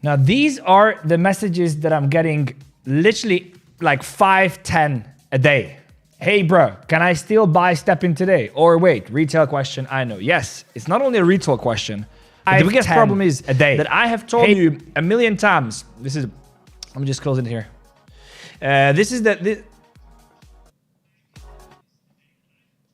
Now, these are the messages that I'm getting literally like 5, 10 a day. Hey, bro, can I still buy step in today? Or wait, retail question, I know. Yes, it's not only a retail question. The biggest problem is a day that I have told you a million times. This is, let me just close it here. This is the...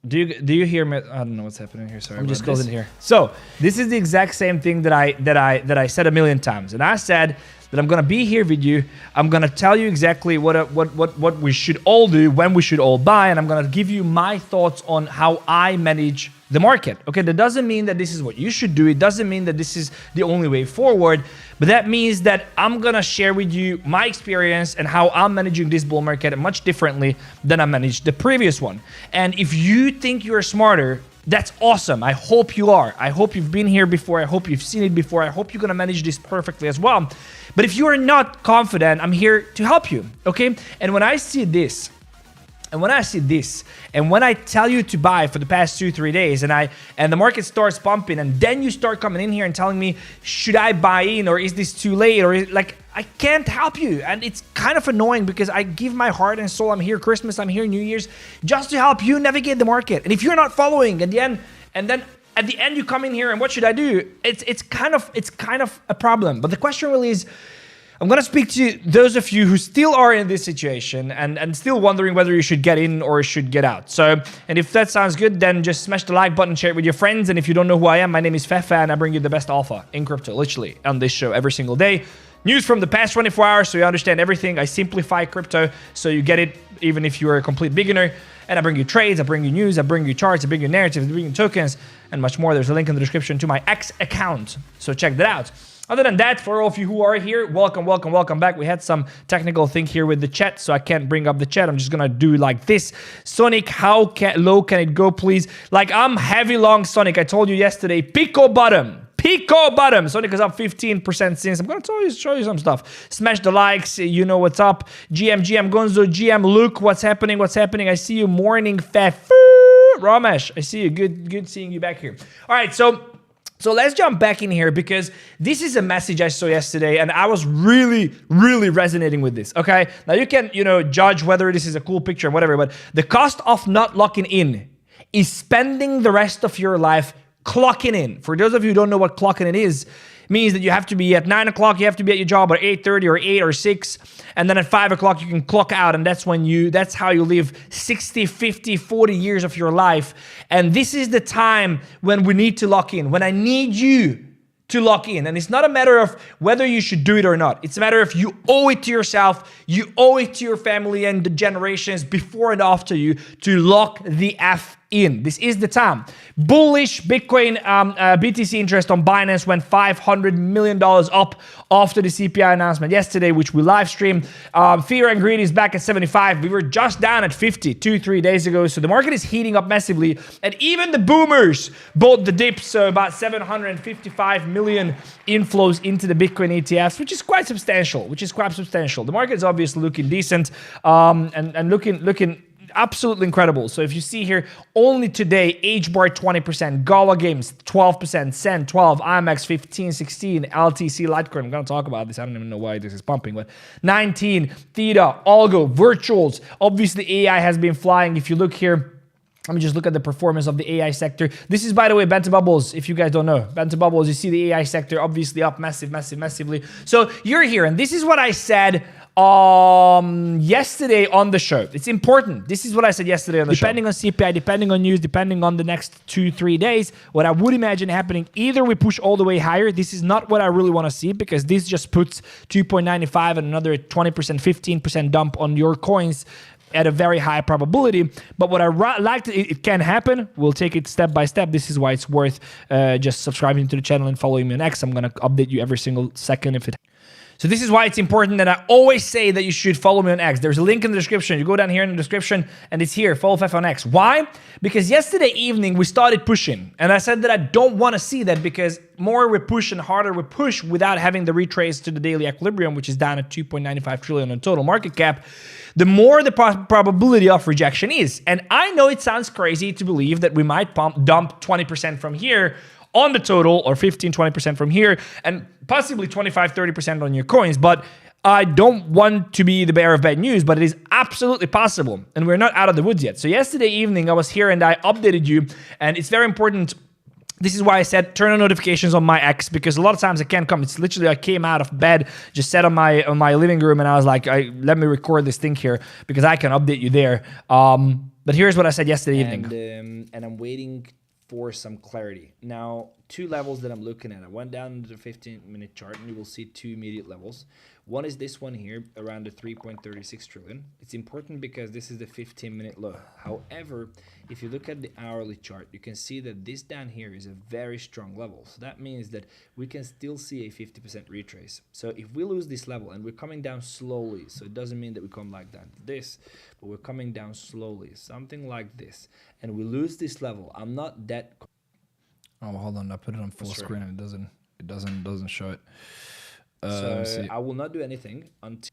Do you hear me? I don't know what's happening here. Sorry, I'm just closing here. So this is the exact same thing that I said a million times, and I said that I'm gonna be here with you. I'm gonna tell you exactly what we should all do, when we should all buy, and I'm gonna give you my thoughts on how I manage the market. Okay, that doesn't mean that this is what you should do. It doesn't mean that this is the only way forward, but that means that I'm gonna share with you my experience and how I'm managing this bull market much differently than I managed the previous one. And if you think you're smarter, that's awesome. I hope you are. I hope you've been here before. I hope you've seen it before. I hope you're gonna manage this perfectly as well. But if you are not confident, I'm here to help you, okay? And when I see this, and when I see this, and when I tell you to buy for the past 2-3 days, and the market starts pumping, and then you start coming in here and telling me, should I buy in, or is this too late, or like, I can't help you. And it's kind of annoying because I give my heart and soul. I'm here Christmas, I'm here New Year's, just to help you navigate the market. And if you're not following at the end, and then at the end you come in here and what should I do? It's kind of a problem. But the question really is, I'm gonna speak to those of you who still are in this situation and still wondering whether you should get in or should get out. So, and if that sounds good, then just smash the like button, share it with your friends. And if you don't know who I am, my name is Fefe, and I bring you the best alpha in crypto, literally, on this show every single day. News from the past 24 hours, so you understand everything. I simplify crypto, so you get it even if you're a complete beginner. And I bring you trades, I bring you news, I bring you charts, I bring you narratives, I bring you tokens, and much more. There's a link in the description to my X account, so check that out. Other than that, for all of you who are here, welcome, welcome, welcome back. We had some technical thing here with the chat, so I can't bring up the chat. I'm just gonna do like this. Sonic, how low can it go, please? Like, I'm heavy long Sonic. I told you yesterday, Pico bottom. Pico bottom. Sonic is up 15% since. I'm gonna show you some stuff. Smash the likes, you know what's up. GM Gonzo, GM Luke, what's happening? What's happening? I see you. Morning, Fef. Ramesh, I see you. Good seeing you back here. All right, so let's jump back in here because this is a message I saw yesterday and I was really, really resonating with this, okay? Now you can, judge whether this is a cool picture or whatever, but the cost of not locking in is spending the rest of your life clocking in. For those of you who don't know what clocking in is, means that you have to be at 9 o'clock, you have to be at your job at 8:30 or 8 or 6, and then at 5 o'clock you can clock out, and that's how you live 60, 50, 40 years of your life. And this is the time when we need to lock in, when I need you to lock in. And it's not a matter of whether you should do it or not. It's a matter of you owe it to yourself, you owe it to your family and the generations before and after you to lock the F in. This is the time. Bullish Bitcoin BTC interest on Binance went $500 million up after the CPI announcement yesterday, which we live streamed. Fear and greed is back at 75. We were just down at 50 2-3 days ago. So the market is heating up massively. And even the boomers bought the dip. So about 755 million inflows into the Bitcoin ETFs, which is quite substantial, The market is obviously looking decent and looking absolutely incredible. So if you see here, only today, HBAR 20%, Gala Games 12%, Sen 12, IMAX 15, 16, LTC Litecoin. I'm going to talk about this. I don't even know why this is pumping, but 19, Theta, Algo, Virtuals. Obviously, AI has been flying. If you look here, let me just look at the performance of the AI sector. This is, by the way, Banter Bubbles, if you guys don't know. Banter Bubbles, you see the AI sector obviously up massively. So you're here, and this is what I said yesterday on the show. It's important. This is what I said yesterday on the show. Depending on CPI, depending on news, depending on the next 2-3 days, what I would imagine happening, either we push all the way higher. This is not what I really want to see because this just puts 2.95 and another 20%, 15% dump on your coins at a very high probability. But what I like, it can happen. We'll take it step by step. This is why it's worth just subscribing to the channel and following me on X. I'm going to update you every single second if it. So this is why it's important that I always say that you should follow me on X. There's a link in the description. You go down here in the description and it's here, follow Fefe on X. Why? Because yesterday evening we started pushing. And I said that I don't want to see that because more we push and harder we push without having the retrace to the daily equilibrium, which is down at 2.95 trillion on total market cap, the more the probability of rejection is. And I know it sounds crazy to believe that we might dump 20% from here on the total, or 15-20% from here, and possibly 25-30% on your coins. But I don't want to be the bearer of bad news, but it is absolutely possible, and we're not out of the woods yet. So yesterday evening, I was here and I updated you, and it's very important. This is why I said turn on notifications on my X, because a lot of times I can't come. It's literally I came out of bed, just sat on my living room, and I was like, let me record this thing here because I can update you there. But here's what I said yesterday evening. And I'm waiting for some clarity. Now, 2 levels that I'm looking at. I went down to the 15-minute chart, and you will see 2 immediate levels. One is this one here, around the 3.36 trillion. It's important because this is the 15-minute low. However, if you look at the hourly chart, you can see that this down here is a very strong level. So that means that we can still see a 50% retrace. So if we lose this level, and we're coming down slowly, so it doesn't mean that we come like that, this, but we're coming down slowly, something like this, and we lose this level, I'm not that... Oh, hold on, I put it on full screen and it doesn't show it. So I will not do anything until...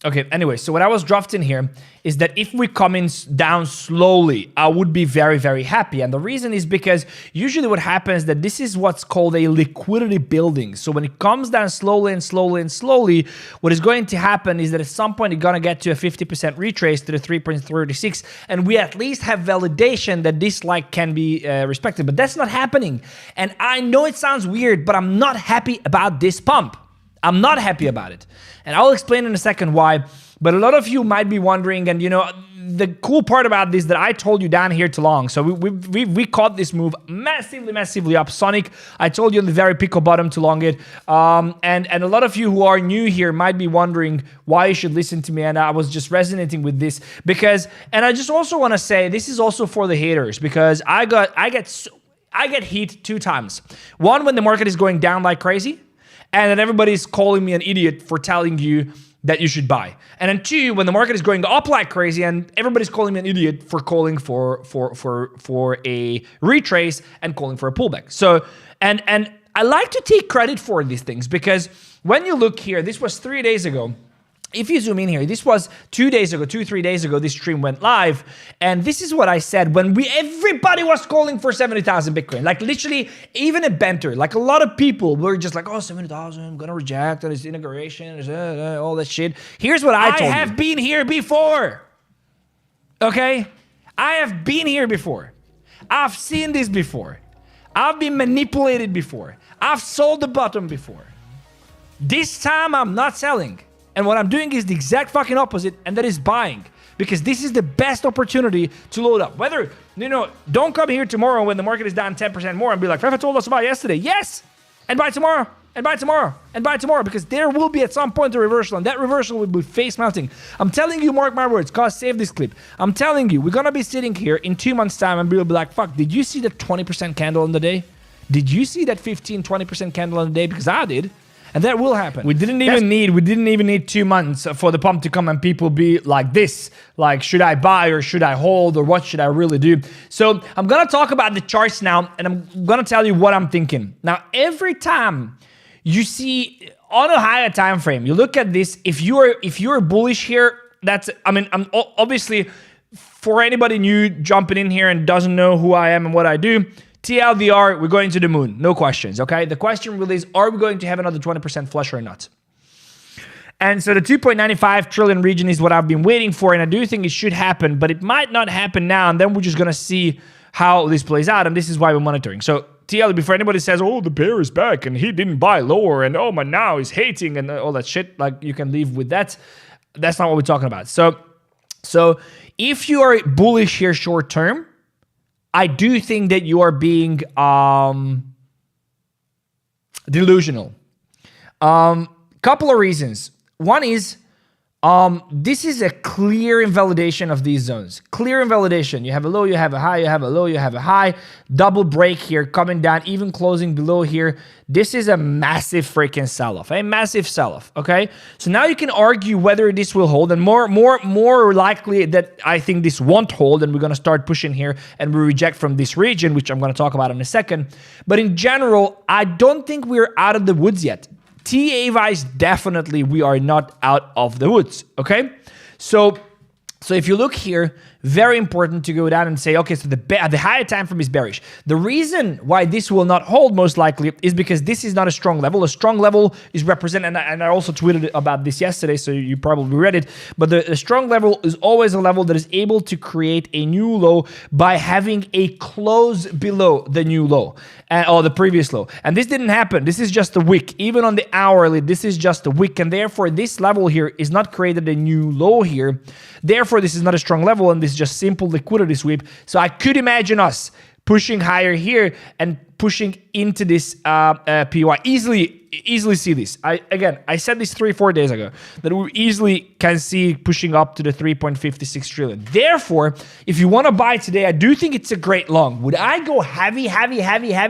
Okay, anyway, so what I was drafting here is that if we come in down slowly, I would be very, very happy. And the reason is because usually what happens is that this is what's called a liquidity building. So when it comes down slowly and slowly and slowly, what is going to happen is that at some point it's going to get to a 50% retrace to the 3.36, and we at least have validation that this like can be respected. But that's not happening. And I know it sounds weird, but I'm not happy about this pump. I'm not happy about it. And I'll explain in a second why. But a lot of you might be wondering, and you know, the cool part about this that I told you down here too long. So we caught this move massively up. Sonic, I told you on the very pickle bottom to long it. And a lot of you who are new here might be wondering why you should listen to me. And I was just resonating with this because, and I just also want to say, this is also for the haters, because I get heat 2 times. One, when the market is going down like crazy, and then everybody's calling me an idiot for telling you that you should buy. And then 2, when the market is going up like crazy and everybody's calling me an idiot for calling for a retrace and calling for a pullback. So, and I like to take credit for these things, because when you look here, this was 3 days ago. If you zoom in here, this was 2 days ago, 3 days ago, this stream went live. And this is what I said when everybody was calling for 70,000 Bitcoin. Like literally, even a Banter, like a lot of people were just like, oh, 70,000, I'm going to reject this integration, all that shit. Here's what I told you. I have been here before. Okay? I have been here before. I've seen this before. I've been manipulated before. I've sold the bottom before. This time I'm not selling. And what I'm doing is the exact fucking opposite, and that is buying. Because this is the best opportunity to load up. Whether, you know, don't come here tomorrow when the market is down 10% more and be like, Fefe told us about yesterday. Yes! And buy tomorrow, and buy tomorrow, and buy tomorrow. Because there will be at some point a reversal, and that reversal will be face melting. I'm telling you, mark my words, cause save this clip. I'm telling you, we're gonna be sitting here in 2 months' time and we'll be like, fuck, did you see that 20% candle on the day? Did you see that 15-20% candle on the day? Because I did. And that will happen. We didn't even need 2 months for the pump to come and people be like this, like, should I buy or should I hold or what should I really do? So I'm going to talk about the charts now, and I'm going to tell you what I'm thinking. Now, every time you see on a higher time frame, you look at this, if you're bullish here, that's, I mean, I'm obviously, for anybody new jumping in here and doesn't know who I am and what I do, TLDR, we're going to the moon. No questions, okay? The question really is, are we going to have another 20% flush or not? And so the 2.95 trillion region is what I've been waiting for, and I do think it should happen, but it might not happen now, and then we're just going to see how this plays out, and this is why we're monitoring. So TL, before anybody says, oh, the bear is back, and he didn't buy lower, and oh, my now he's hating, and all that shit, like, you can leave with that. That's not what we're talking about. So if you are bullish here short term, I do think that you are being delusional. Couple of reasons. One is this is a clear invalidation of these zones. Clear invalidation. You have a low, you have a high, you have a low, you have a high. Double break here, coming down, even closing below here. This is a massive freaking sell-off. A massive sell-off, okay? So now you can argue whether this will hold, and more likely that I think this won't hold, and we're going to start pushing here, and we reject from this region, which I'm going to talk about in a second. But in general, I don't think we're out of the woods yet. TA-wise, definitely we are not out of the woods, okay? So if you look here, very important to go down and say, okay, so the higher time frame is bearish. The reason why this will not hold most likely is because this is not a strong level. A strong level is represented, and I also tweeted about this yesterday, so you probably read it, but the strong level is always a level that is able to create a new low by having a close below the new low or the previous low. And this didn't happen. This is just a wick. Even on the hourly, this is just a wick, and therefore this level here is not created a new low here. Therefore, this is not a strong level, and this is just simple liquidity sweep. So I could imagine us pushing higher here and pushing into this PY. Easily see this. I said this 3-4 days ago, that we easily can see pushing up to the 3.56 trillion. Therefore, if you want to buy today, I do think it's a great long. Would I go heavy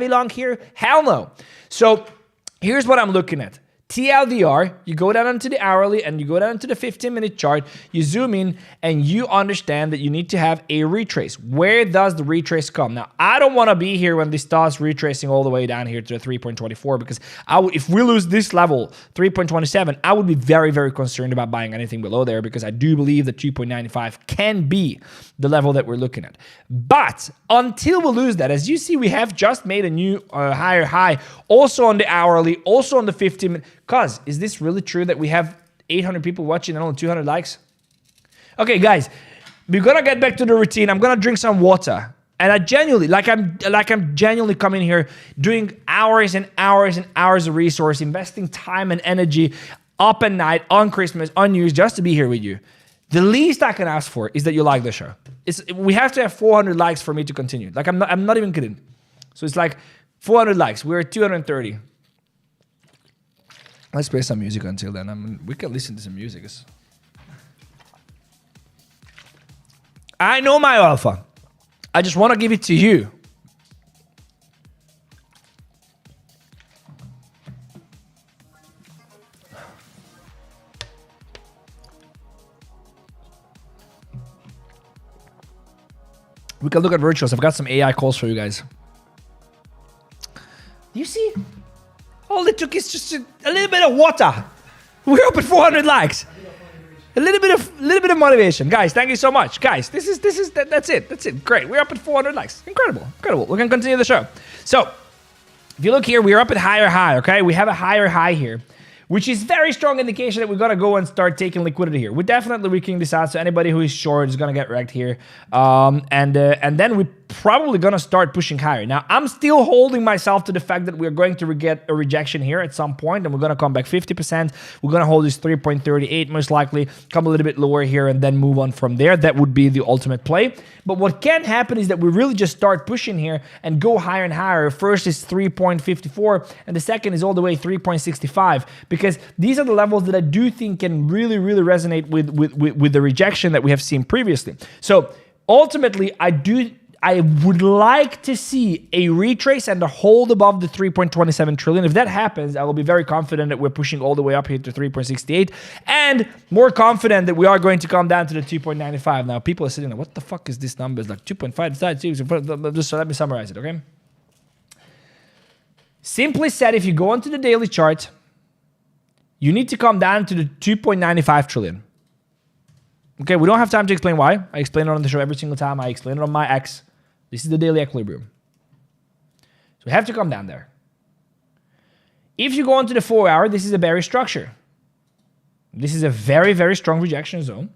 long here? Hell no. So here's what I'm looking at. TLDR, you go down onto the hourly and you go down to the 15-minute chart, you zoom in and you understand that you need to have a retrace. Where does the retrace come? Now, I don't want to be here when this starts retracing all the way down here to the 3.24 because if we lose this level, 3.27, I would be very, very concerned about buying anything below there because I do believe that 2.95 can be the level that we're looking at. But until we lose that, as you see, we have just made a new higher high also on the hourly, also on the 15-minute. Cuz, is this really true that we have 800 people watching and only 200 likes? Okay, guys, we're gonna get back to the routine. I'm gonna drink some water. And I genuinely, I'm genuinely coming here doing hours and hours and hours of resource, investing time and energy up at night, on Christmas, on New Year's, just to be here with you. The least I can ask for is that you like the show. We have to have 400 likes for me to continue. Like, I'm not even kidding. So it's like 400 likes. We're at 230. Let's play some music until then. We can listen to some music. I know my alpha. I just want to give it to you. We can look at virtuals. I've got some AI calls for you guys. Do you see? All it took is just a little bit of water. We're up at 400 likes. A little bit of motivation, guys. Thank you so much, guys. That's it. That's it. Great. We're up at 400 likes. Incredible. We're gonna continue the show. So, if you look here, we're up at higher high. Okay, we have a higher high here, which is very strong indication that we're gonna go and start taking liquidity here. We're definitely weakening this out, so anybody who is short is gonna get wrecked here. And then we're probably gonna start pushing higher. Now, I'm still holding myself to the fact that we're going to get a rejection here at some point, and we're gonna come back 50%. We're gonna hold this 3.38 most likely, come a little bit lower here, and then move on from there. That would be the ultimate play. But what can happen is that we really just start pushing here and go higher and higher. First is 3.54, and the second is all the way 3.65, because these are the levels that I do think can really, really resonate with the rejection that we have seen previously. So ultimately, I would like to see a retrace and a hold above the 3.27 trillion. If that happens, I will be very confident that we're pushing all the way up here to 3.68, and more confident that we are going to come down to the 2.95. Now, people are sitting there, what the fuck is this number? It's like 2.5. Just so let me summarize it, okay? Simply said, if you go onto the daily chart, you need to come down to the 2.95 trillion. Okay, we don't have time to explain why. I explain it on the show every single time. I explain it on my X. This is the daily equilibrium. So we have to come down there. If you go onto the 4-hour, this is a bearish structure. This is a very, very strong rejection zone.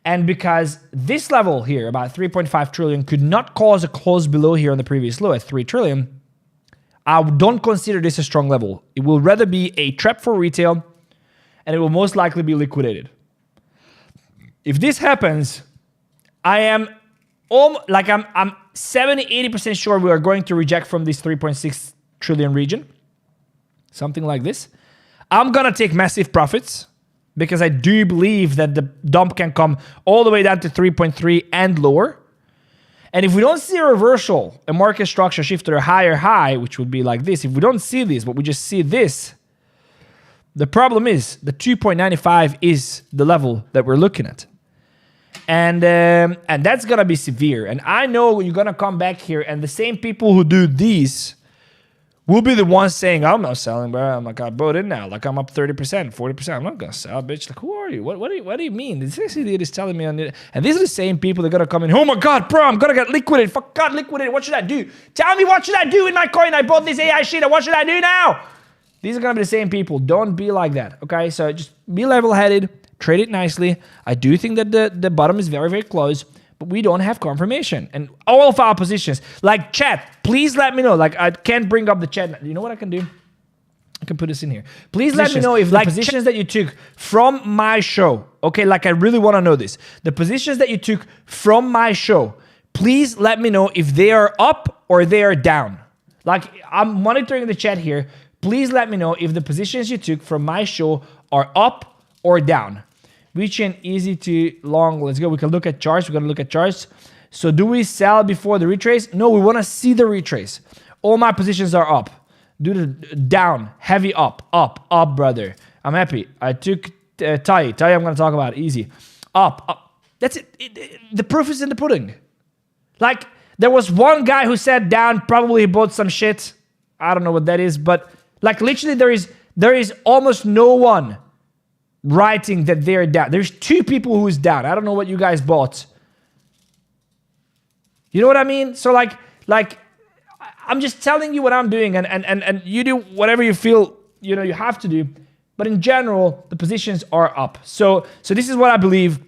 And because this level here, about 3.5 trillion, could not cause a close below here on the previous low at 3 trillion, I don't consider this a strong level. It will rather be a trap for retail, and it will most likely be liquidated. If this happens, I'm 70-80% sure we are going to reject from this 3.6 trillion region. Something like this. I'm going to take massive profits because I do believe that the dump can come all the way down to 3.3 and lower. And if we don't see a reversal, a market structure shift to a higher high, which would be like this, if we don't see this, but we just see this, the problem is the 2.95 is the level that we're looking at. And that's going to be severe. And I know you're going to come back here, and the same people who do these we'll be the ones saying, I'm not selling, bro. I'm like, I bought in now. Like, I'm up 30%, 40%. I'm not going to sell, bitch. Like, who are you? What do you mean? This idiot is telling me on it. And these are the same people that are going to come in. Oh my God, bro, I'm going to get liquidated. Fuck God, liquidated. What should I do? Tell me, what should I do with my coin? I bought this AI shit. What should I do now? These are going to be the same people. Don't be like that, okay? So just be level-headed. Trade it nicely. I do think that the bottom is very, very close. But we don't have confirmation. And all of our positions, like chat, please let me know. Like, I can't bring up the chat. You know what I can do? I can put this in here. Please let me know if the positions that you took from my show, okay, like I really want to know this. The positions that you took from my show, please let me know if they are up or they are down. Like, I'm monitoring the chat here. Please let me know if the positions you took from my show are up or down. Which and easy to long. Let's go. We can look at charts. We're going to look at charts. So do we sell before the retrace? No, we want to see the retrace. All my positions are up. Do the down, heavy up, brother. I'm happy. I took 𝗙𝗙𝗙𝗙𝗙 I'm going to talk about. Easy. Up. That's it. The proof is in the pudding. Like, there was one guy who said down, probably he bought some shit. I don't know what that is, but like literally there is almost no one writing that they're down. There's 2 people who's down. I don't know what you guys bought. You know what I mean? So like I'm just telling you what I'm doing, and you do whatever you feel you have to do. But in general, the positions are up. So this is what I believe.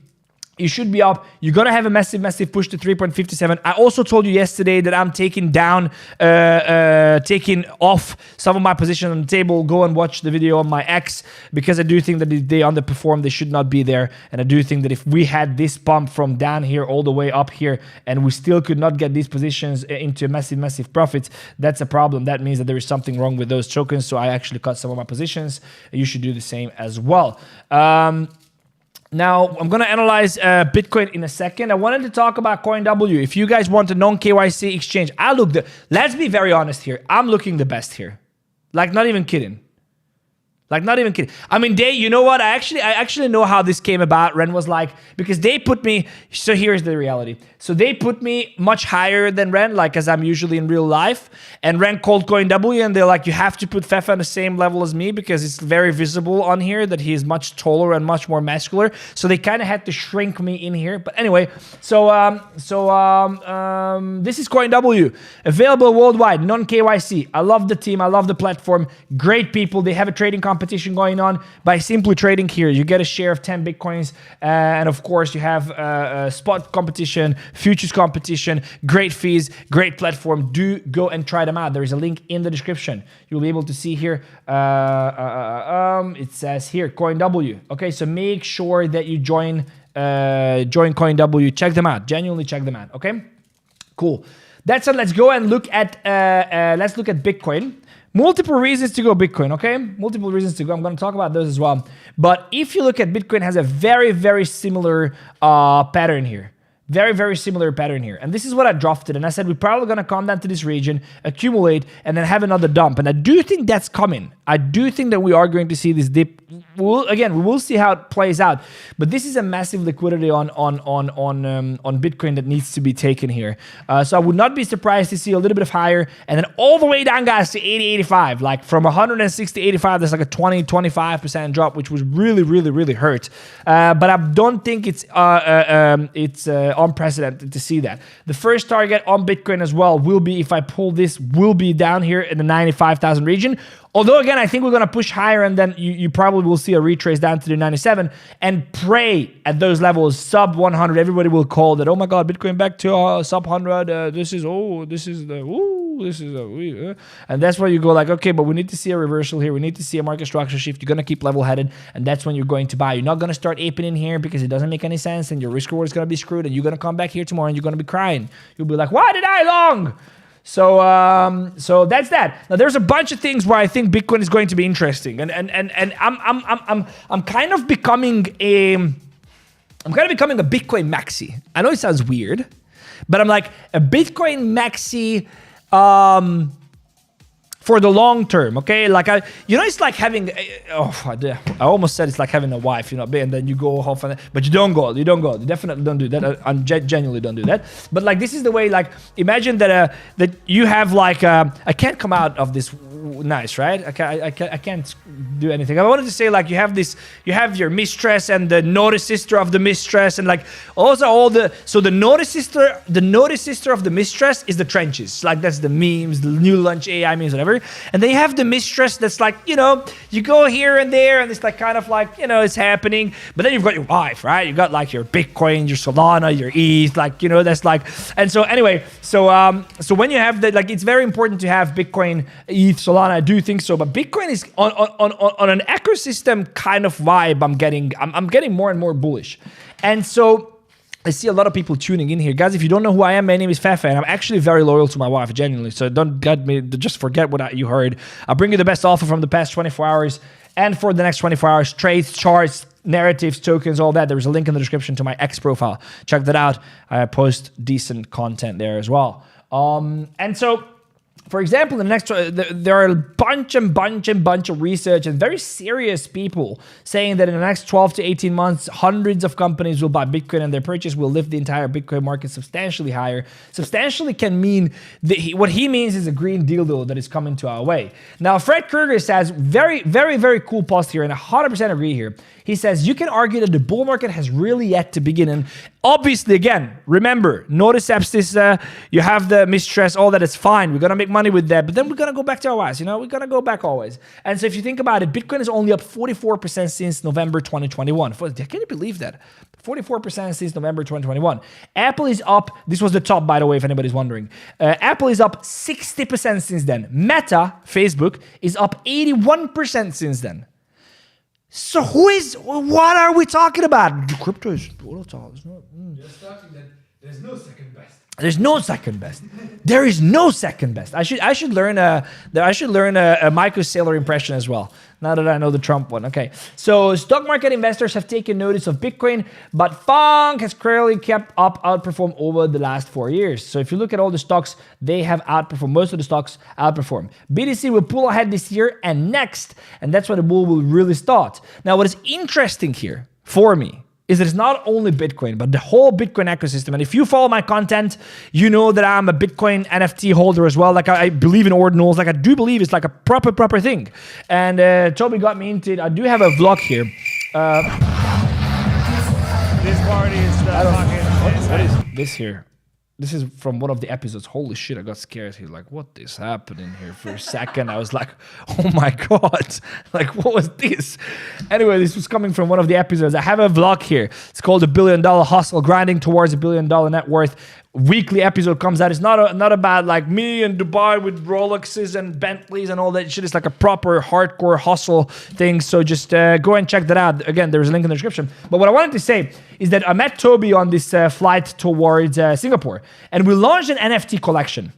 You should be up. You're going to have a massive, massive push to 3.57. I also told you yesterday that I'm taking down, taking off some of my position on the table. Go and watch the video on my X, because I do think that they underperformed. They should not be there. And I do think that if we had this pump from down here all the way up here, and we still could not get these positions into massive, massive profits, that's a problem. That means that there is something wrong with those tokens. So I actually cut some of my positions. You should do the same as well. Now, I'm going to analyze Bitcoin in a second. I wanted to talk about CoinW. If you guys want a non-KYC exchange, let's be very honest here. I'm looking the best here. Like, not even kidding. Like, not even kidding. I mean, you know what? I actually know how this came about. Ren was like, because they put me, so here's the reality. So they put me much higher than Ren, like as I'm usually in real life. And Ren called CoinW, and they're like, you have to put Fefe on the same level as me, because it's very visible on here that he is much taller and much more muscular. So they kind of had to shrink me in here. But anyway, so this is CoinW, available worldwide, non-KYC. I love the team. I love the platform. Great people. They have a trading competition going on. By simply trading here, you get a share of 10 Bitcoins. And of course, you have a spot competition, futures competition, great fees, great platform. Do go and try them out. There is a link in the description. You'll be able to see here. It says here, CoinW. Okay, so make sure that you join CoinW. Check them out. Genuinely check them out. Okay, cool. That's it. Let's go and look at Bitcoin. Multiple reasons to go Bitcoin, okay? Multiple reasons to go. I'm going to talk about those as well. But if you look at Bitcoin, has a very, very similar pattern here. Very, very similar pattern here. And this is what I drafted. And I said, we're probably going to come down to this region, accumulate, and then have another dump. And I do think that's coming. I do think that we are going to see this dip. We will see how it plays out. But this is a massive liquidity on Bitcoin that needs to be taken here. So I would not be surprised to see a little bit of higher. And then all the way down, guys, to 80, 85. Like from 160 to 85, there's like a 20, 25% drop, which was really, really, really hurt. But I don't think it's unprecedented to see that. The first target on Bitcoin as well will be, if I pull this, will be down here in the 95,000 region. Although, again, I think we're going to push higher, and then you probably will see a retrace down to the 97 and pray at those levels, sub 100. Everybody will call that, oh my God, Bitcoin back to sub 100. And that's where you go like, okay, but we need to see a reversal here. We need to see a market structure shift. You're going to keep level-headed, and that's when you're going to buy. You're not going to start aping in here because it doesn't make any sense, and your risk reward is going to be screwed, and you're going to come back here tomorrow, and you're going to be crying. You'll be like, why did I long? So that's that. Now there's a bunch of things where I think Bitcoin is going to be interesting, and I'm kind of becoming a Bitcoin maxi. I know it sounds weird, but I'm like a Bitcoin maxi. for the long term, okay? Like, it's like having, I almost said it's like having a wife, and then you go off, but you don't go. You definitely don't do that. I genuinely don't do that. But like, this is the way, like, imagine that that you have like, I can't come out of this nice, right? I can't do anything. I wanted to say, like, you have your mistress and the naughty sister of the mistress, and like also the naughty sister of the mistress is the trenches. Like, that's the memes, the new lunch AI memes, whatever. And then you have the mistress that's like, you go here and there, and it's like kind of like, it's happening. But then you've got your wife, right? You got like your Bitcoin, your Solana, your ETH, like, that's like, and so anyway, so when you have that, like, it's very important to have Bitcoin, ETH, Solana. I do think so, but Bitcoin is on an ecosystem kind of vibe. I'm getting more and more bullish, and so I see a lot of people tuning in here. Guys, if you don't know who I am, my name is Fefe, and I'm actually very loyal to my wife, genuinely. So don't get me, just forget what you heard. I'll bring you the best offer from the past 24 hours, and for the next 24 hours, trades, charts, narratives, tokens, all that. There's a link in the description to my X profile. Check that out. I post decent content there as well. And so, for example, there are a bunch of research and very serious people saying that in the next 12 to 18 months, hundreds of companies will buy Bitcoin, and their purchase will lift the entire Bitcoin market substantially higher. Substantially can mean what he means is a green dildo that is coming to our way. Now, Fred Krueger says very, very, very cool post here, and I 100% agree here. He says, you can argue that the bull market has really yet to begin. And obviously, again, remember, notice you have the mistress, all that is fine. We're going to make money with that. But then we're going to go back to our wives. We're going to go back always. And so if you think about it, Bitcoin is only up 44% since November 2021. Can you believe that? 44% since November 2021. Apple is up. This was the top, by the way, if anybody's wondering. Apple is up 60% since then. Meta, Facebook, is up 81% since then. So what are we talking about? Crypto is volatile. Just talking that there's no second best. There's no second best. There is no second best. I should learn a Michael Saylor impression as well. Now that I know the Trump one. Okay. So stock market investors have taken notice of Bitcoin, but Funk has clearly kept outperformed over the last 4 years. So if you look at all the stocks, they have outperformed. Most of the stocks outperformed. BTC will pull ahead this year and next, and that's when the bull will really start. Now, what is interesting here for me is that it's not only Bitcoin, but the whole Bitcoin ecosystem. And if you follow my content, you know that I'm a Bitcoin NFT holder as well. Like, I believe in ordinals. Like, I do believe it's like a proper thing. And Toby got me into it. I do have a vlog here. This party is what is this here? This is from one of the episodes. Holy shit, I got scared. He's like, what is happening here? For a second, I was like, oh my God. Like, what was this? Anyway, this was coming from one of the episodes. I have a vlog here. It's called $1 Billion Hustle, Grinding Towards $1 Billion Net Worth. Weekly episode comes out. It's not about like me in Dubai with Rolexes and Bentleys and all that shit. It's like a proper hardcore hustle thing. So just go and check that out. Again, there's a link in the description. But what I wanted to say is that I met Toby on this flight towards Singapore, and we launched an NFT collection.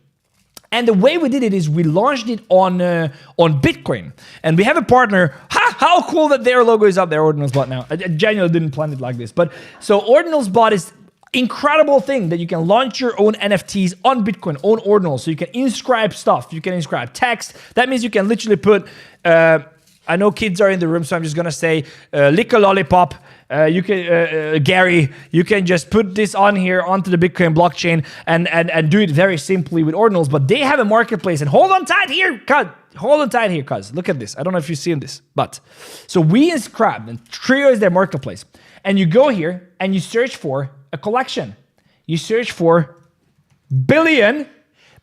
And the way we did it is we launched it on Bitcoin. And we have a partner. How cool that their logo is up there, Ordinals now. I genuinely didn't plan it like this. But so Ordinals is incredible thing that you can launch your own NFTs on Bitcoin, own ordinals. So you can inscribe stuff. You can inscribe text. That means you can literally put, I know kids are in the room, so I'm just going to say, lick a lollipop. You can, Gary, you can just put this on here onto the Bitcoin blockchain and do it very simply with ordinals. But they have a marketplace, and hold on tight here, cuz. Look at this. I don't know if you've seen this, but so we inscribed, and Trio is their marketplace. And you go here and you search for a collection. You search for billion.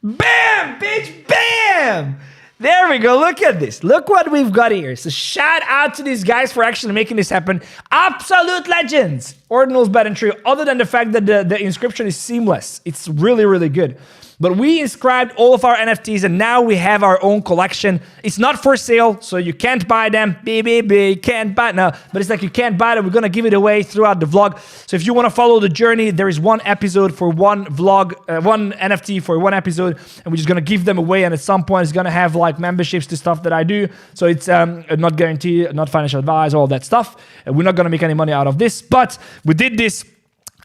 Bam, bitch, bam. There we go. Look at this. Look what we've got here. So shout out to these guys for actually making this happen. Absolute legends. Ordinals, Bad and Trio. Other than the fact that the inscription is seamless. It's really, really good. But we inscribed all of our NFTs, and now we have our own collection. It's not for sale, so you can't buy them. Can't buy now. But it's like you can't buy them. We're going to give it away throughout the vlog. So if you want to follow the journey, there is one episode for one vlog, one NFT for one episode, and we're just going to give them away. And at some point, it's going to have like memberships to stuff that I do. So it's not guaranteed, not financial advice, all that stuff. And we're not going to make any money out of this, but we did this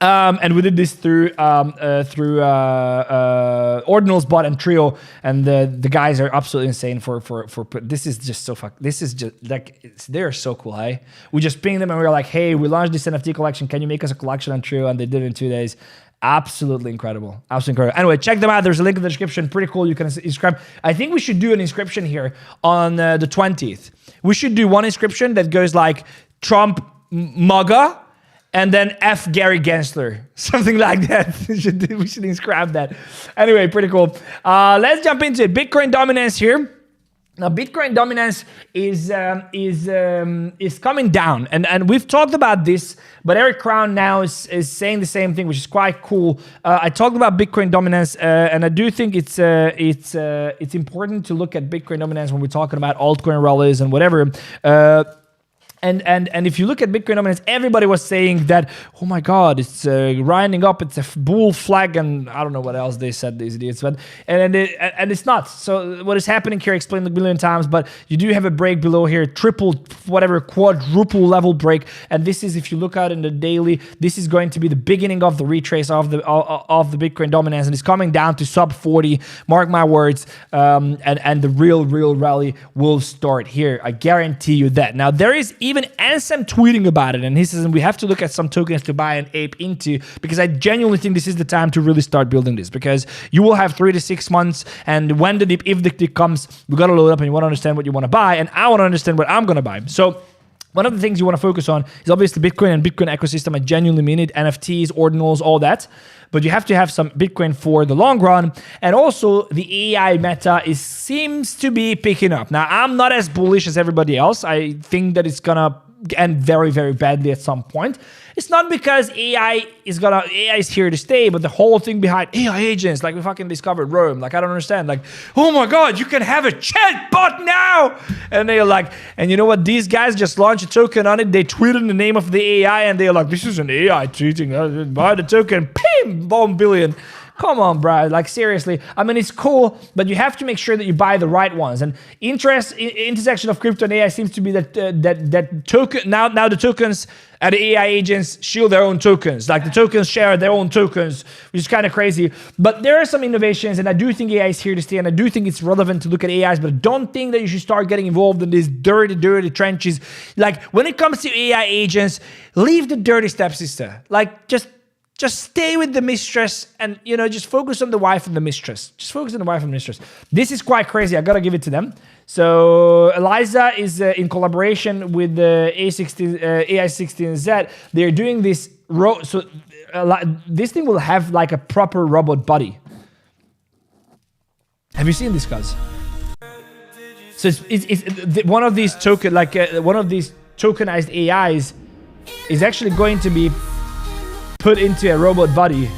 And we did this through Ordinals Bot and Trio, and the guys are absolutely insane for this is just so this is just like they're so cool, hey? We just pinged them and we were like, hey, we launched this NFT collection, can you make us a collection on Trio? And they did it in 2 days. Absolutely incredible. Absolutely incredible. Anyway, check them out. There's a link in the description. Pretty cool. You can inscribe. I think we should do an inscription here on the 20th. We should do one inscription that goes like Trump MAGA and then F Gary Gensler. Something like that. We should inscribe that. Anyway, pretty cool. Let's jump into it. Bitcoin dominance here. Now, Bitcoin dominance is coming down, and we've talked about this, but Eric Crown now is saying the same thing, which is quite cool. I talked about Bitcoin dominance, and I do think it's important to look at Bitcoin dominance when we're talking about altcoin rallies and whatever. And if you look at Bitcoin dominance, everybody was saying that, oh my God, it's grinding up, it's a bull flag, and I don't know what else they said, these idiots, but and it's not. So what is happening here, I explained a million times, but you do have a break below here, quadruple level break, and this is, if you look out in the daily, this is going to be the beginning of the retrace of the Bitcoin dominance, and it's coming down to sub 40. Mark my words, and the real rally will start here. I guarantee you that. Now there is even Ansem tweeting about it, and he says we have to look at some tokens to buy an ape into, because I genuinely think this is the time to really start building this, because you will have 3 to 6 months, and when the dip, if the dip comes, we got to load up, and you want to understand what you want to buy, and I want to understand what I'm going to buy. So one of the things you want to focus on is obviously Bitcoin and Bitcoin ecosystem. I genuinely mean it. NFTs, ordinals, all that. But you have to have some Bitcoin for the long run. And also the AI meta seems to be picking up. Now, I'm not as bullish as everybody else. I think that it's going to end very, very badly at some point. It's not because AI is here to stay, but the whole thing behind AI agents, like we fucking discovered Rome. Like, I don't understand. Like, oh my God, you can have a chat bot now. And they're like, and you know what? These guys just launched a token on it. They tweeted the name of the AI and they're like, this is an AI tweeting. Buy the token. Pim, bomb billion. Come on, bro. Like, seriously. I mean, it's cool, but you have to make sure that you buy the right ones. And intersection of crypto and AI seems to be that token. Now the tokens and the AI agents shield their own tokens. Like, the tokens share their own tokens, which is kind of crazy. But there are some innovations, and I do think AI is here to stay, and I do think it's relevant to look at AIs, but I don't think that you should start getting involved in these dirty trenches. Like, when it comes to AI agents, leave the dirty stepsister. Like, just stay with the mistress, and, you know, just focus on the wife and the mistress. Just focus on the wife and the mistress. This is quite crazy. I got to give it to them. So 𝗙𝗢𝗟 is in collaboration with the AI16Z. They're doing this. This thing will have like a proper robot body. Have you seen this, guys? So it's one of these one of these tokenized AIs is actually going to be put into a robot body.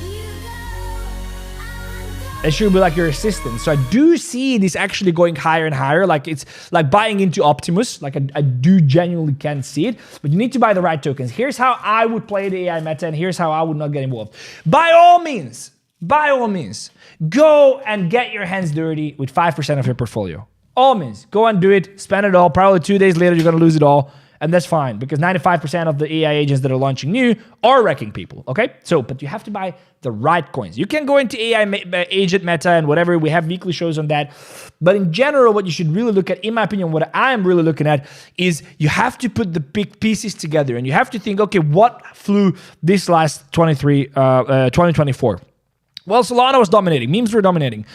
It should be like your assistant. So I do see this actually going higher and higher. Like, it's like buying into Optimus. Like, I do genuinely can see it. But you need to buy the right tokens. Here's how I would play the AI meta, and here's how I would not get involved. By all means, go and get your hands dirty with 5% of your portfolio. All means, go and do it. Spend it all. Probably 2 days later, you're going to lose it all. And that's fine, because 95% of the AI agents that are launching new are wrecking people, okay? So, but you have to buy the right coins. You can go into AI agent meta and whatever. We have weekly shows on that. But in general, what you should really look at, in my opinion, what I'm really looking at is you have to put the big pieces together, and you have to think, okay, what flew this last 2024? Well, Solana was dominating. Memes were dominating.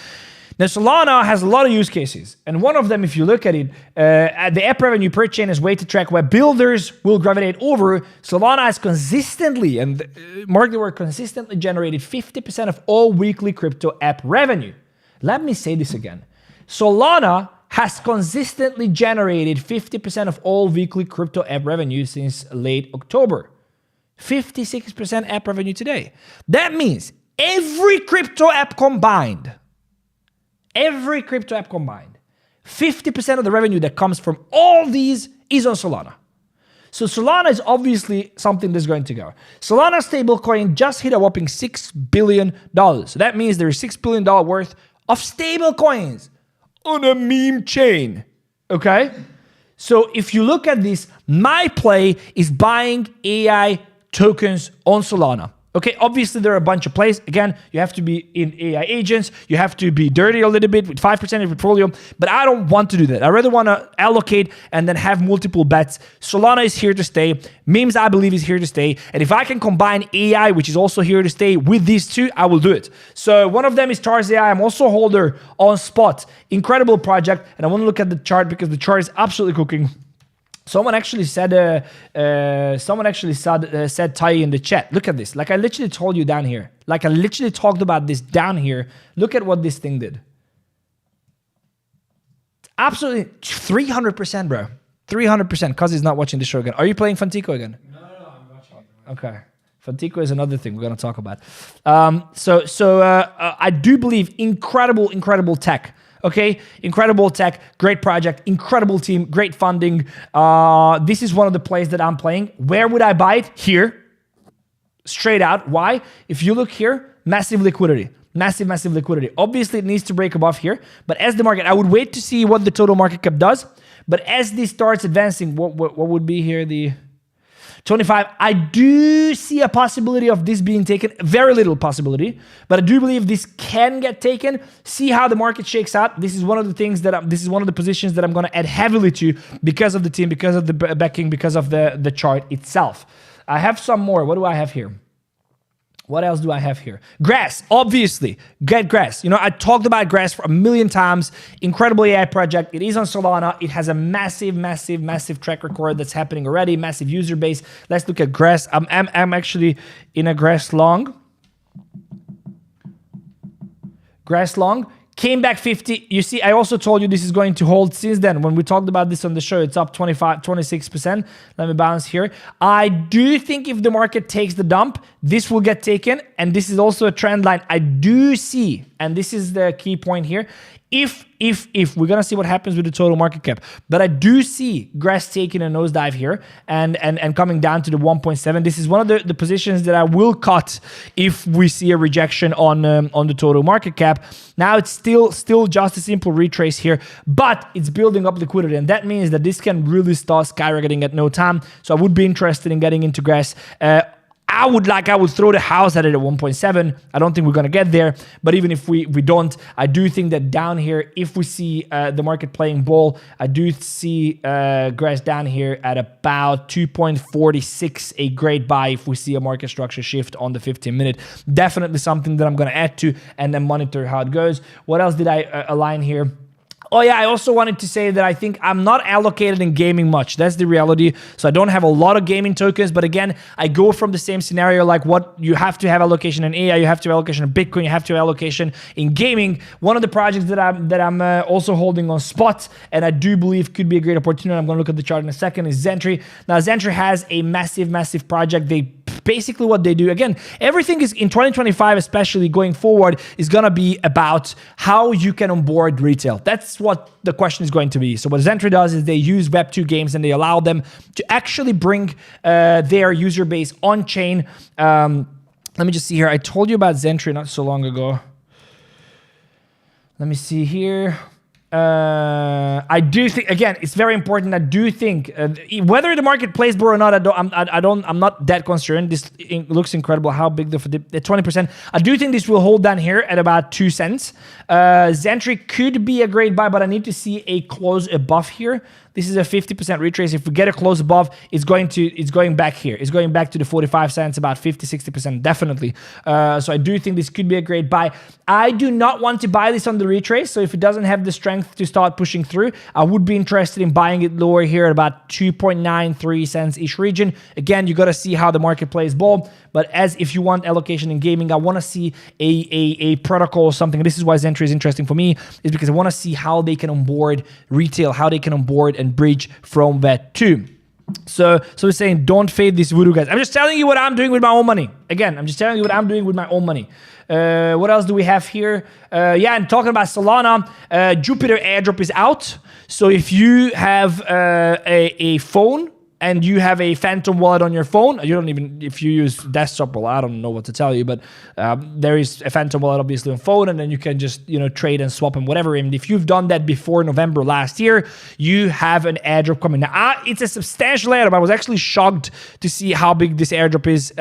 Now, Solana has a lot of use cases, and one of them, if you look at it, the app revenue per chain is way to track where builders will gravitate over. Solana has consistently, and mark the word consistently, generated 50% of all weekly crypto app revenue. Let me say this again. Solana has consistently generated 50% of all weekly crypto app revenue since late October. 56% app revenue today. That means every crypto app combined, 50% of the revenue that comes from all these is on Solana. So Solana is obviously something that's going to go. Solana stablecoin just hit a whopping $6 billion. So that means there is $6 billion worth of stablecoins on a meme chain. Okay? So if you look at this, my play is buying AI tokens on Solana. Okay, obviously there are a bunch of plays. Again, you have to be in AI agents. You have to be dirty a little bit with 5% of your portfolio. But I don't want to do that. I rather want to allocate and then have multiple bets. Solana is here to stay. Memes, I believe, is here to stay. And if I can combine AI, which is also here to stay, with these two, I will do it. So one of them is 𝗙𝗪𝗡𝗙. I'm also a holder on Spot. Incredible project. And I want to look at the chart because the chart is absolutely cooking. Someone actually said Ty in the chat. Look at this. Like I literally told you down here. Like I literally talked about this down here. Look at what this thing did. Absolutely 300%, bro. 300%. Because he's not watching the show again. Are you playing Funtico again? No, I'm watching it. Okay. Funtico is another thing we're going to talk about. I do believe incredible tech. Okay, incredible tech, great project, incredible team, great funding. This is one of the plays that I'm playing. Where would I buy it? Here, straight out. Why? If you look here, massive liquidity. Massive liquidity. Obviously, it needs to break above here. But as the market, I would wait to see what the total market cap does. But as this starts advancing, what would be here? The 25. I do see a possibility of this being taken. Very little possibility. But I do believe this can get taken. See how the market shakes out. This is one of the things that this is one of the positions that I'm going to add heavily to because of the team, because of the backing, because of the chart itself. I have some more. What do I have here? What else do I have here? Grass, obviously. Get Grass. You know, I talked about Grass for a million times. Incredible AI project. It is on Solana. It has a massive track record that's happening already. Massive user base. Let's look at Grass. I'm actually in a Grass long. Grass long. Came back 50. You see, I also told you this is going to hold since then. When we talked about this on the show, it's up 26%. Let me balance here. I do think if the market takes the dump, this will get taken. And this is also a trend line. I do see, and this is the key point here, if we're going to see what happens with the total market cap, but I do see Grass taking a nosedive here and coming down to the 1.7. This is one of the positions that I will cut if we see a rejection on the total market cap. Now it's still just a simple retrace here, but it's building up liquidity, and that means that this can really start skyrocketing at no time. So I would be interested in getting into Grass. I would throw the house at it at 1.7. I don't think we're going to get there. But even if we don't, I do think that down here, if we see the market playing ball, I do see Grass down here at about 2.46, a great buy if we see a market structure shift on the 15-minute. Definitely something that I'm going to add to and then monitor how it goes. What else did I align here? Oh yeah, I also wanted to say that I think I'm not allocated in gaming much. That's the reality. So I don't have a lot of gaming tokens, but again, I go from the same scenario like what you have to have allocation in AI, you have to have allocation in Bitcoin, you have to have allocation in gaming. One of the projects that I'm also holding on Spot, and I do believe could be a great opportunity, I'm going to look at the chart in a second, is ZENT. Now ZENT has a massive project. Basically what they do, again, everything is in 2025, especially going forward, is going to be about how you can onboard retail. That's what the question is going to be. So what ZENT does is they use Web2 games and they allow them to actually bring their user base on chain. Let me just see here. I told you about ZENT not so long ago. Let me see here. I do think, again, it's very important. I do think whether the market plays ball or not, I'm not that concerned. This looks incredible. How big the 20%? I do think this will hold down here at about 2 cents. ZENT could be a great buy, but I need to see a close above here. This is a 50% retrace. If we get a close above, it's going back here. It's going back to the 45 cents, about 50-60% definitely. So I do think this could be a great buy. I do not want to buy this on the retrace. So if it doesn't have the strength to start pushing through, I would be interested in buying it lower here at about 2.93 cents-ish region. Again, you got to see how the market plays ball. But as if you want allocation in gaming, I want to see a protocol or something. This is why ZENT is interesting for me, is because I want to see how they can onboard retail, how they can onboard and bridge from that too. So we're saying don't fade these voodoo guys. I'm just telling you what I'm doing with my own money. Again, I'm just telling you what I'm doing with my own money. What else do we have here? Yeah, and talking about Solana, Jupiter airdrop is out. So if you have a phone and you have a Phantom wallet on your phone, you don't even, if you use desktop, well, I don't know what to tell you, but there is a Phantom wallet obviously on phone, and then you can just, you know, trade and swap and whatever. And if you've done that before November last year, you have an airdrop coming. Now, it's a substantial airdrop. I was actually shocked to see how big this airdrop is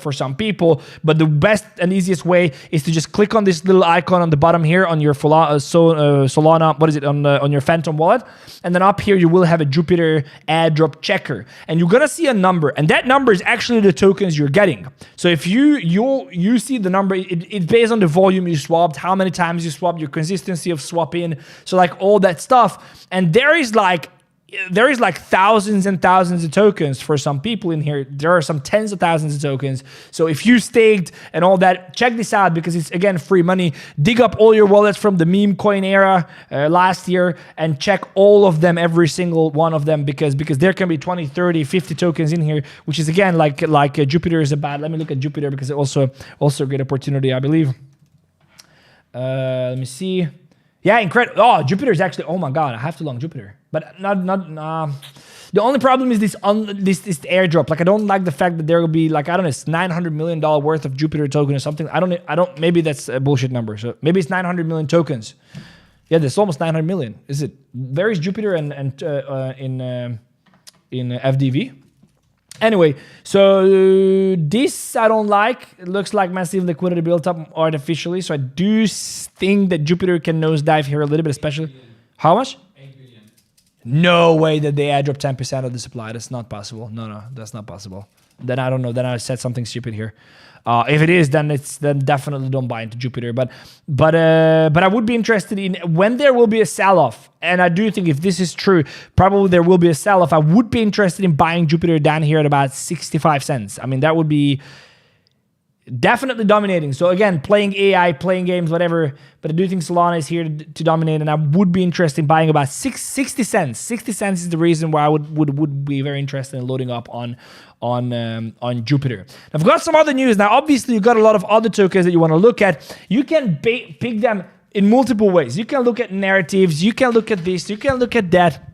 for some people, but the best and easiest way is to just click on this little icon on the bottom here on your Solana, what is it, on your Phantom wallet, and then up here you will have a Jupiter airdrop checker, and you're gonna see a number, and that number is actually the tokens you're getting. So if you see the number, it's based on the volume you swapped, how many times you swapped, your consistency of swapping, so like all that stuff. And there is like thousands and thousands of tokens for some people in here. There are some tens of thousands of tokens. So if you staked and all that, check this out, because it's, again, free money. Dig up all your wallets from the meme coin era last year and check all of them, every single one of them, because there can be 20, 30, 50 tokens in here, which is, again, like Jupiter is about. Let me look at Jupiter, because it's also a great opportunity, I believe. Let me see. Yeah, incredible. Oh, Jupiter is actually, oh my God, I have to long Jupiter. But the only problem is this airdrop. Like, I don't like the fact that there will be, like, I don't know, it's $900 million worth of Jupiter token or something. I don't, maybe that's a bullshit number. So maybe it's 900 million tokens. Yeah, there's almost 900 million. Is it? Where is Jupiter in FDV? Anyway, so this I don't like. It looks like massive liquidity built up artificially. So I do think that Jupiter can nosedive here a little bit, especially. How much? 8 billion. No way that they airdrop 10% of the supply. That's not possible. No, that's not possible. Then I don't know. Then I said something stupid here. If it is, then definitely don't buy into Jupiter. But I would be interested in when there will be a sell-off. And I do think if this is true, probably there will be a sell-off. I would be interested in buying Jupiter down here at about 65 cents. I mean, that would be definitely dominating. So again, playing AI, playing games, whatever. But I do think Solana is here to dominate, and I would be interested in buying about 60 cents. 60 cents is the reason why I would be very interested in loading up on Jupiter. I've got some other news. Now, obviously, you've got a lot of other tokens that you want to look at. You can pick them in multiple ways. You can look at narratives. You can look at this. You can look at that.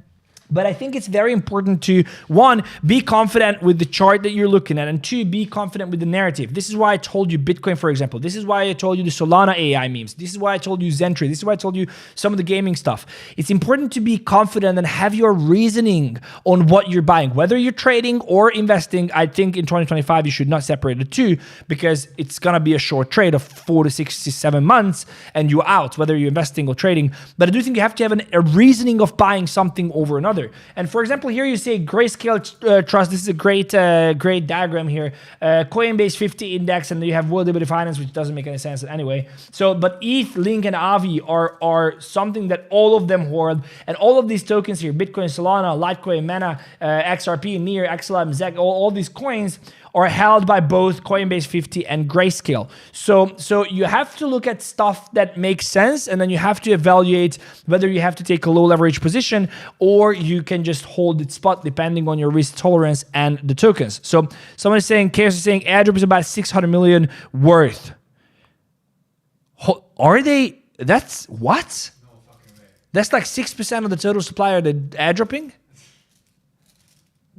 But I think it's very important to, one, be confident with the chart that you're looking at, and two, be confident with the narrative. This is why I told you Bitcoin, for example. This is why I told you the Solana AI memes. This is why I told you ZENT. This is why I told you some of the gaming stuff. It's important to be confident and have your reasoning on what you're buying. Whether you're trading or investing, I think in 2025, you should not separate the two, because it's going to be a short trade of 4 to 6 to 7 months, and you're out, whether you're investing or trading. But I do think you have to have a reasoning of buying something over another. And for example, here you say Grayscale Trust. This is a great diagram here. Coinbase 50 index, and then you have World Liberty Finance, which doesn't make any sense anyway. So, but ETH, Link, and AAVE are something that all of them hold, and all of these tokens here, Bitcoin, Solana, Litecoin, Mana, XRP, Near, XLM, ZEC, all these coins are held by both Coinbase 50 and Grayscale. So you have to look at stuff that makes sense, and then you have to evaluate whether you have to take a low leverage position or you can just hold it spot depending on your risk tolerance and the tokens. So someone is saying, Chaos is saying, airdrop is about 600 million worth. Are they? That's what? No fucking way. That's like 6% of the total supply are the airdropping?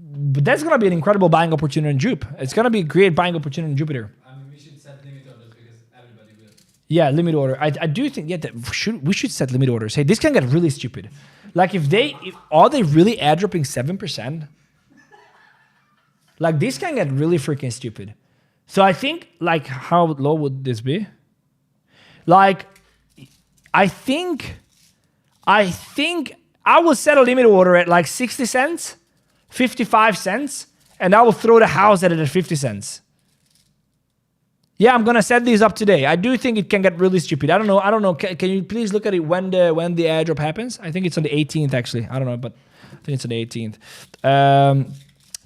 But that's going to be an incredible buying opportunity in Jupe. It's going to be a great buying opportunity in Jupiter. I mean, we should set limit orders because everybody will. Yeah, limit order. I do think, yeah, we should set limit orders. Hey, this can get really stupid. Like, are they really airdropping 7%? Like, this can get really freaking stupid. So I think, like, how low would this be? Like, I think I will set a limit order at like 60 cents. 55 cents, and I will throw the house at it at 50 cents. Yeah, I'm gonna set these up today. I do think it can get really stupid. I don't know. Can you please look at it when the airdrop happens? I think it's on the 18th actually. I don't know, but I think it's on the 18th.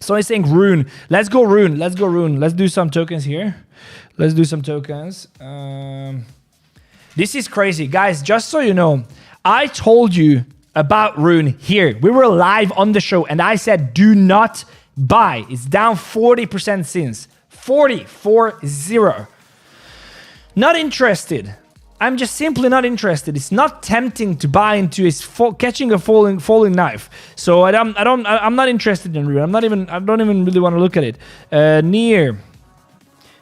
So he's saying Rune. Let's go Rune. Let's do some tokens here. Let's do some tokens. This is crazy, guys. Just so you know, I told you about Rune here. We were live on the show, and I said, do not buy. It's down 40% since. 40. Not interested. I'm just simply not interested. It's not tempting to buy into catching a falling knife. So I'm not interested in it. I don't even really want to look at it. Near.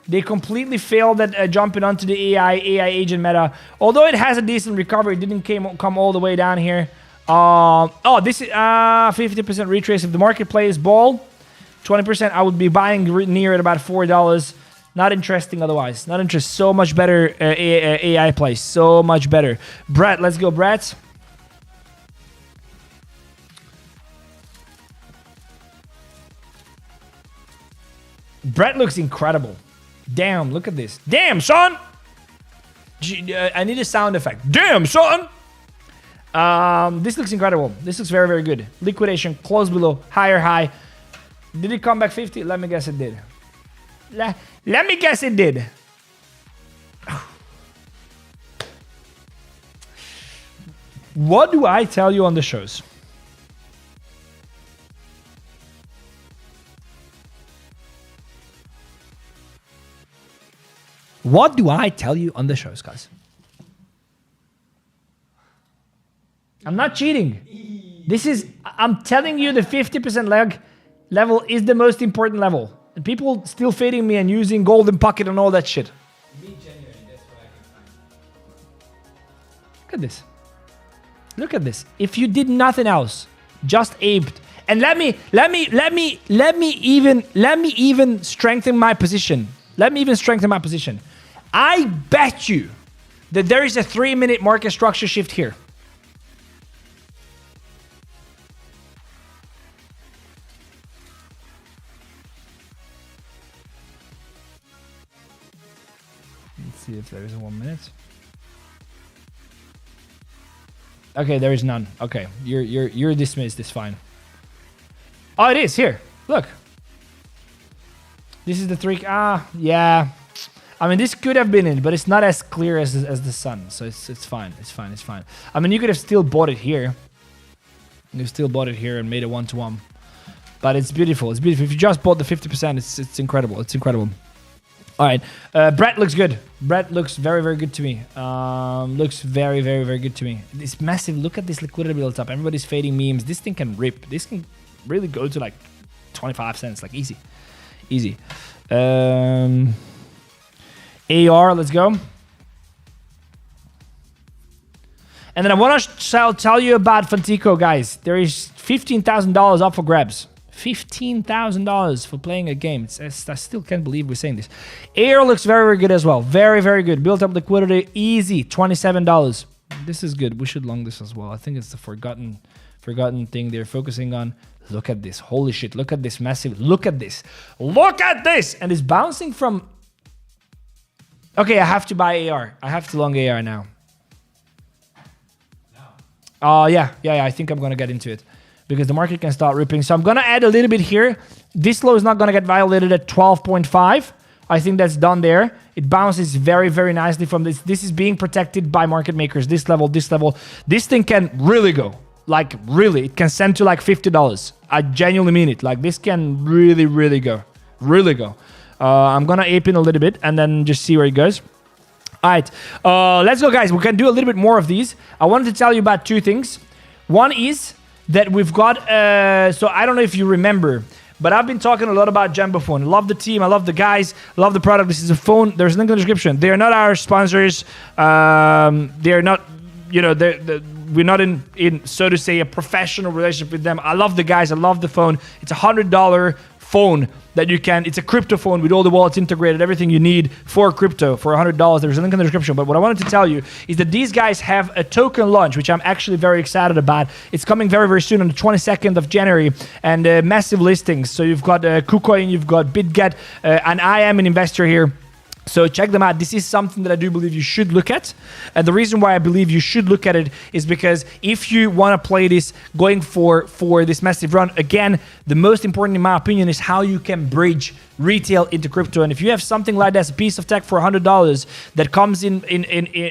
They completely failed at jumping onto the AI agent meta. Although it has a decent recovery, it didn't come all the way down here. This is 50% retrace. If the market plays ball, 20%, I would be buying near at about $4. Not interesting otherwise. Not interesting. So much better AI play. So much better. Brett, let's go, Brett. Brett looks incredible. Damn, look at this. Damn, son! I need a sound effect. Damn, son! This looks incredible. This looks very, very good. Liquidation, close below, higher high. Did it come back 50? Let me guess it did. Let me guess it did. What do I tell you on the shows? What do I tell you on the shows, guys? I'm not cheating. I'm telling you the 50% level is the most important level. And people still fading me and using golden pocket and all that shit. Be genuine, that's what I can find. Look at this. Look at this. If you did nothing else, just aped. And let me even strengthen my position. I bet you that there is a 3-minute market structure shift here. Let's see if there is a 1 minute. Okay, there is none. Okay, you're dismissed. It's fine. Oh, it is here. Look. This is the 3. Yeah. I mean, this could have been it, but it's not as clear as the sun, so it's fine. It's fine. I mean, you could have still bought it here. You still bought it here and made it 1-to-1, but it's beautiful. It's beautiful. If you just bought the 50%, it's incredible. It's incredible. All right, Brett looks good. Brett looks very, very good to me. Looks very, very, very good to me. It's massive. Look at this liquidity built up. Everybody's fading memes. This thing can rip. This can really go to like 25 cents, like easy. AR, let's go. And then I want to tell you about Funtico, guys. There is $15,000 up for grabs. $15,000 for playing a game. I still can't believe we're saying this. AR looks very, very good as well. Very, very good. Built up liquidity, easy. $27. This is good. We should long this as well. I think it's the forgotten thing they're focusing on. Look at this. Holy shit. Look at this massive. Look at this. Look at this. And it's bouncing from... Okay, I have to buy AR. I have to long AR now. Yeah. I think I'm going to get into it because the market can start ripping. So I'm going to add a little bit here. This low is not going to get violated at 12.5. I think that's done there. It bounces very, very nicely from this. This is being protected by market makers. This level. This thing can really go. Like, really. It can send to like $50. I genuinely mean it. Like, this can really, really go. Really go. I'm going to ape in a little bit and then just see where it goes. All right. Let's go, guys. We can do a little bit more of these. I wanted to tell you about 2 things. One is that we've got... so I don't know if you remember, but I've been talking a lot about Jumbophone. I love the team. I love the guys. I love the product. This is a phone. There's a link in the description. They are not our sponsors. They're not... You know, we're not in, so to say, a professional relationship with them. I love the guys. I love the phone. It's $100 phone that you can... It's a crypto phone with all the wallets integrated, everything you need for crypto for $100. There's a link in the description. But what I wanted to tell you is that these guys have a token launch, which I'm actually very excited about. It's coming very, very soon on the 22nd of January, and massive listings. So you've got KuCoin, you've got BitGet, and I am an investor here. So check them out. This is something that I do believe you should look at. And the reason why I believe you should look at it is because if you want to play this going for this massive run, again, the most important in my opinion is how you can bridge retail into crypto. And if you have something like that, a piece of tech for $100 that comes in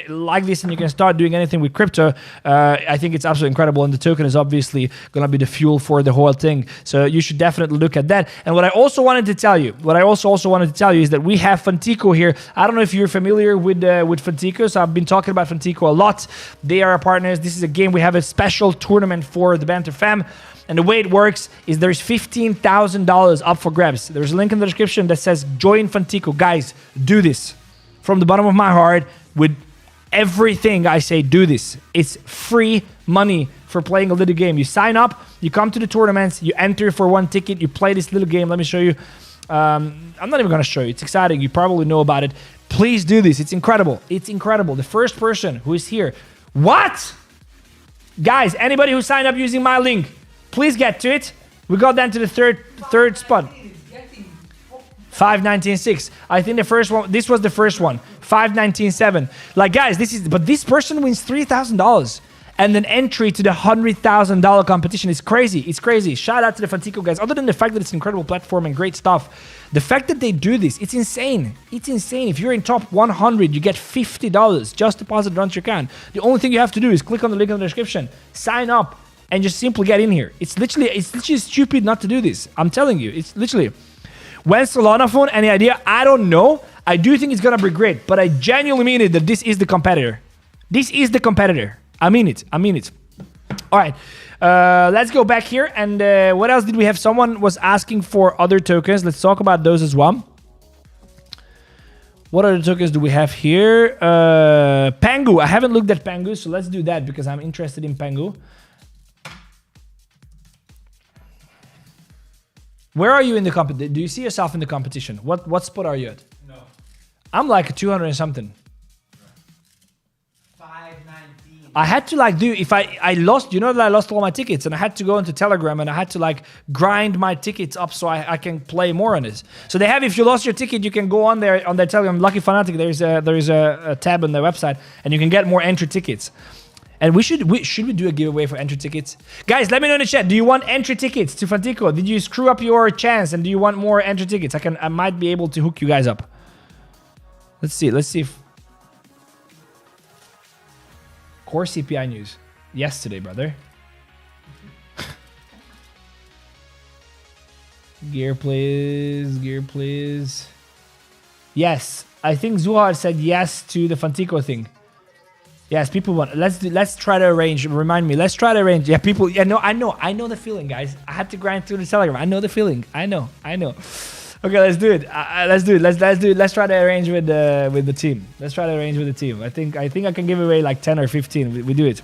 like this and you can start doing anything with crypto, I think it's absolutely incredible. And the token is obviously going to be the fuel for the whole thing. So you should definitely look at that. And what I also wanted to tell you, is that we have Funtico here. I don't know if you're familiar with Funtico, so I've been talking about Funtico a lot. They are our partners. This is a game. We have a special tournament for the Banter fam. And the way it works is there's $15,000 up for grabs. There's a link in the description that says join Funtico. Guys, do this. From the bottom of my heart, with everything I say, do this. It's free money for playing a little game. You sign up, you come to the tournaments, you enter for one ticket, you play this little game. Let me show you. I'm not even going to show you. It's exciting. You probably know about it. Please do this. It's incredible. It's incredible. The first person who is here. What? Guys, anybody who signed up using my link, please get to it. We got down to the third spot. 519.6. I think the first one. This was the first one. 519.7. Like, guys, this person wins $3,000 and an entry to the $100,000 competition. Is crazy. It's crazy. Shout out to the Funtico guys. Other than the fact that it's an incredible platform and great stuff, the fact that they do this, it's insane. It's insane. If you're in top 100, you get $50. Just deposit it onto your account. The only thing you have to do is click on the link in the description, sign up, and just simply get in here. It's literally stupid not to do this. I'm telling you, it's literally. When Solana phone, any idea? I don't know. I do think it's gonna be great, but I genuinely mean it that this is the competitor. This is the competitor. I mean it. I mean it. All right. Let's go back here. And what else did we have? Someone was asking for other tokens. Let's talk about those as well. What other tokens do we have here? Pangu. I haven't looked at Pangu, so let's do that because I'm interested in Pangu. Where are you in the competition? Do you see yourself in the competition? What spot are you at? No. I'm like 200 and something. 519. I had to like do, if I lost, you know that I lost all my tickets and I had to go into Telegram and I had to like grind my tickets up so I can play more on this. So they have, if you lost your ticket, you can go on their Telegram, Lucky Fanatic, there is a tab on their website and you can get more entry tickets. And should we do a giveaway for entry tickets? Guys, let me know in the chat. Do you want entry tickets to Funtico? Did you screw up your chance and do you want more entry tickets? I might be able to hook you guys up. Let's see if core CPI news yesterday, brother. Gear please. Yes, I think Zuhar said yes to the Funtico thing. Yes, people want. Let's try to arrange. Remind me. Let's try to arrange. Yeah, people. Yeah, no, I know the feeling, guys. I had to grind through the Telegram. I know the feeling. I know. Okay, let's do it. Let's do it. Let's try to arrange with the team. Let's try to arrange with the team. I think I can give away like 10 or 15. We do it.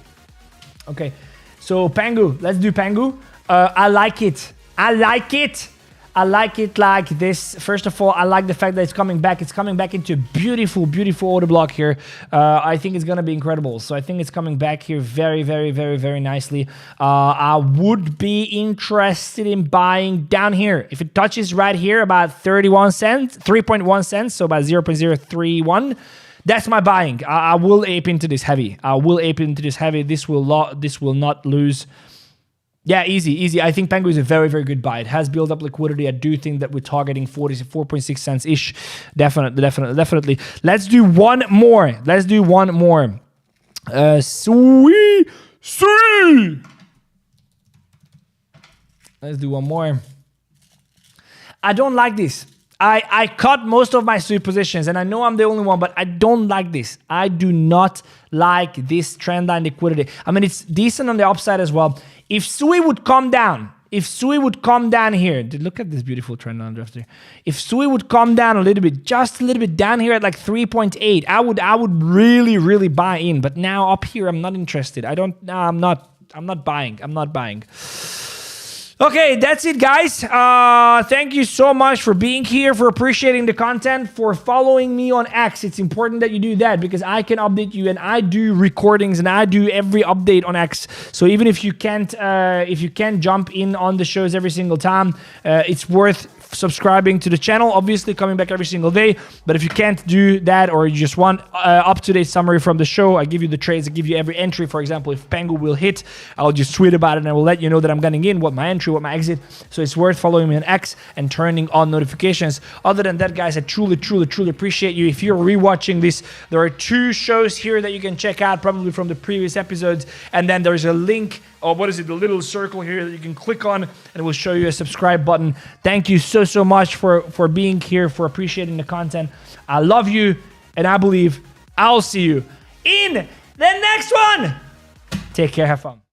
Okay. So Pangu. Let's do Pangu. I like it. I like it like this. First of all, I like the fact that it's coming back. It's coming back into a beautiful, beautiful order block here. I think it's going to be incredible. So I think it's coming back here very, very, very, very nicely. I would be interested in buying down here. If it touches right here about 3.1 cents, so about 0.031, that's my buying. I will ape into this heavy. This will not lose. Yeah, easy. I think Pangu is a very, very good buy. It has built up liquidity. I do think that we're targeting 4.6 cents-ish. Definitely. Let's do one more. Sweet. Let's do one more. I don't like this. I cut most of my sweep positions, and I know I'm the only one, but I don't like this. I do not like this trend line liquidity. I mean, it's decent on the upside as well. If Sui would come down, here, look at this beautiful trend line draft here. If Sui would come down a little bit, just a little bit down here at like 3.8, I would really, really buy in. But now up here, I'm not interested. I'm not buying. Okay, that's it, guys. Thank you so much for being here, for appreciating the content, for following me on X. It's important that you do that because I can update you, and I do recordings, and I do every update on X. So even if you can't jump in on the shows every single time, it's worth subscribing to the channel, obviously coming back every single day. But if you can't do that, or you just want up-to-date summary from the show, I give you the trades, I give you every entry. For example, if Pangu will hit, I'll just tweet about it and I will let you know that I'm getting in, what my entry, what my exit. So it's worth following me on X and turning on notifications. Other than that, guys, I truly appreciate you. If you're rewatching this, there are 2 shows here that you can check out, probably from the previous episodes, and then there's a link what is it? The little circle here that you can click on, and it will show you a subscribe button. Thank you so much for being here, for appreciating the content. I love you, and I believe I'll see you in the next one. Take care. Have fun.